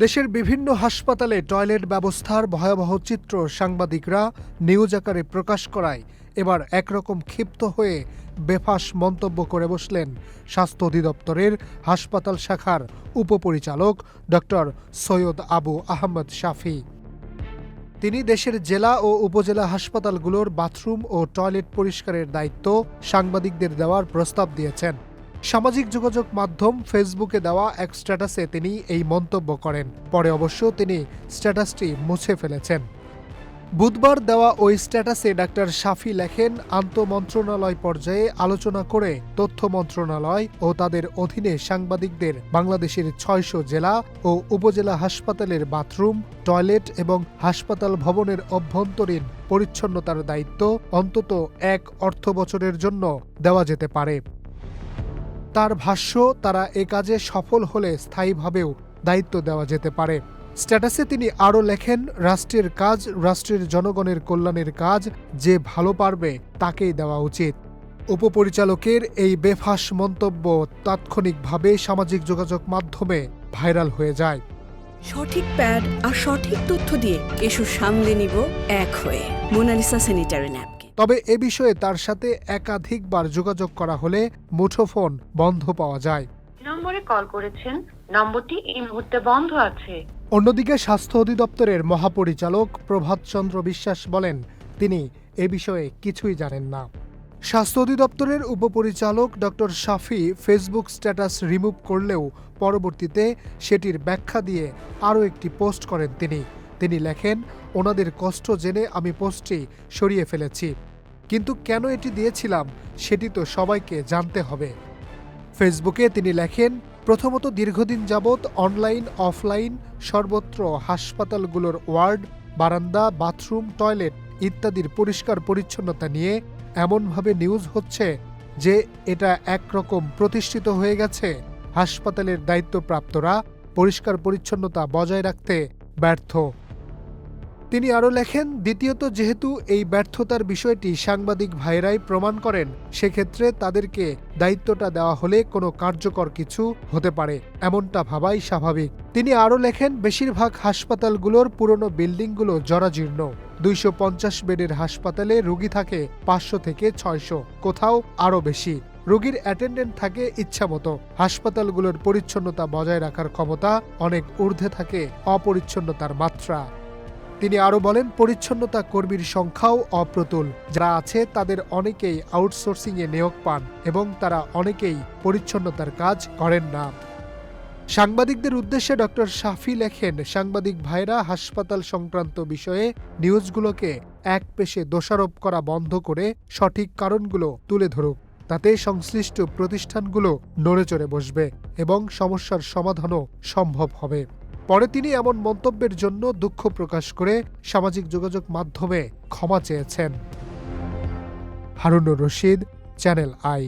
দেশের বিভিন্ন হাসপাতালে টয়লেট ব্যবস্থার ভয়াবহ চিত্র সাংবাদিকরা নিউজ আকারে প্রকাশ করায় এবার একরকম ক্ষিপ্ত হয়ে বেফাঁস মন্তব্য করে বসলেন স্বাস্থ্য অধিদপ্তরের হাসপাতাল শাখার উপপরিচালক ডক্টর সৈয়দ আবু আহমদ শাফি। তিনি দেশের জেলা ও উপজেলা হাসপাতালগুলোর বাথরুম ও টয়লেট পরিষ্কারের দায়িত্ব সাংবাদিকদের দেওয়ার প্রস্তাব দিয়েছেন। সামাজিক যোগাযোগ মাধ্যম ফেসবুকে দেওয়া এক স্ট্যাটাসে তিনি এই মন্তব্য করেন। পরে অবশ্য তিনি স্ট্যাটাসটি মুছে ফেলেছেন। বুধবার দেওয়া ওই স্ট্যাটাসে ডাক্তার শাফি লেখেন, আন্তঃমন্ত্রণালয় পর্যায়ে আলোচনা করে তথ্য মন্ত্রণালয় ও তাদের অধীনে সাংবাদিকদের বাংলাদেশের ৬০০ জেলা ও উপজেলা হাসপাতালের বাথরুম, টয়লেট এবং হাসপাতাল ভবনের অভ্যন্তরীণ পরিচ্ছন্নতার দায়িত্ব অন্তত এক অর্থবছরের জন্য দেওয়া যেতে পারে। তার ভাষ্য, তারা এ কাজে সফল হলে স্থায়ীভাবেও দায়িত্ব দেওয়া যেতে পারে। স্ট্যাটাসে তিনি আরও লেখেন, রাষ্ট্রের কাজ, রাষ্ট্রের জনগণের কল্যাণের কাজ যে ভালো পারবে তাকেই দেওয়া উচিত। উপপরিচালকের এই বেফাঁস মন্তব্য তাৎক্ষণিকভাবে সামাজিক যোগাযোগ মাধ্যমে ভাইরাল হয়ে যায়। সঠিক প্যাড আর সঠিক তথ্য দিয়ে এসব সামলে নিব এক হয়ে। Monalisa sanitary napkin. তবে এ বিষয়ে তার সাথে একাধিকবার যোগাযোগ করা হলে মুঠোফোন বন্ধ পাওয়া যায়। নম্বরে কল করেছেন, নম্বরটি এই মুহূর্তে বন্ধ আছে। অন্যদিকে স্বাস্থ্য অধিদপ্তরের মহাপরিচালক প্রভাত চন্দ্র বিশ্বাস বলেন, তিনি এ বিষয়ে কিছুই জানেন না। স্বাস্থ্য অধিদপ্তরের উপপরিচালক ডক্টর শাফি ফেসবুক স্ট্যাটাস রিমুভ করলেও পরবর্তীতে সেটির ব্যাখ্যা দিয়ে আরও একটি পোস্ট করেন তিনি লেখেন, ওনাদের কষ্ট জেনে আমি পোস্টটি সরিয়ে ফেলেছি, কিন্তু কেন এটি দিয়েছিলাম সেটি তো সবাইকে জানতে হবে। ফেসবুকে তিনি লেখেন, প্রথমত দীর্ঘদিন যাবৎ অনলাইন অফলাইন সর্বত্র হাসপাতালগুলোর ওয়ার্ড, বারান্দা, বাথরুম, টয়লেট ইত্যাদির পরিষ্কার পরিচ্ছন্নতা নিয়ে এমনভাবে নিউজ হচ্ছে যে এটা একরকম প্রতিষ্ঠিত হয়ে গেছে হাসপাতালের দায়িত্বপ্রাপ্তরা পরিষ্কার পরিচ্ছন্নতা বজায় রাখতে ব্যর্থ। তিনি আরও লেখেন, দ্বিতীয়ত যেহেতু এই ব্যর্থতার বিষয়টি সাংবাদিক ভাইরাই প্রমাণ করেন, সেক্ষেত্রে তাদেরকে দায়িত্বটা দেওয়া হলে কোনো কার্যকর কিছু হতে পারে এমনটা ভাবাই স্বাভাবিক। তিনি আরও লেখেন, বেশিরভাগ হাসপাতালগুলোর পুরনো বিল্ডিংগুলো জরাজীর্ণ। ২৫০ বেডের হাসপাতালে রোগী থাকে ৫০০ থেকে ৬০০, কোথাও আরও বেশি। রোগীর অ্যাটেন্ডেন্ট থাকে ইচ্ছামতো। হাসপাতালগুলোর পরিচ্ছন্নতা বজায় রাখার ক্ষমতা অনেক ঊর্ধ্বে থাকে অপরিচ্ছন্নতার মাত্রা। তিনি আরও বলেন, পরিচ্ছন্নতা কর্মীর সংখ্যাও অপ্রতুল। যারা আছে তাদের অনেকেই আউটসোর্সিংয়ে নিয়োগ পান এবং তারা অনেকেই পরিচ্ছন্নতার কাজ করেন না। সাংবাদিকদের উদ্দেশ্যে ডক্টর শাফি লেখেন, সাংবাদিক ভাইরা হাসপাতাল সংক্রান্ত বিষয়ে নিউজগুলোকে একপেশে দোষারোপ করা বন্ধ করে সঠিক কারণগুলো তুলে ধরুক। তাতে সংশ্লিষ্ট প্রতিষ্ঠানগুলো নড়েচড়ে বসবে এবং সমস্যার সমাধানও সম্ভব হবে। পরে তিনি এমন মন্তব্যের জন্য দুঃখ প্রকাশ করে সামাজিক যোগাযোগ মাধ্যমে ক্ষমা চেয়েছেন। Harunur Rashid, channel I.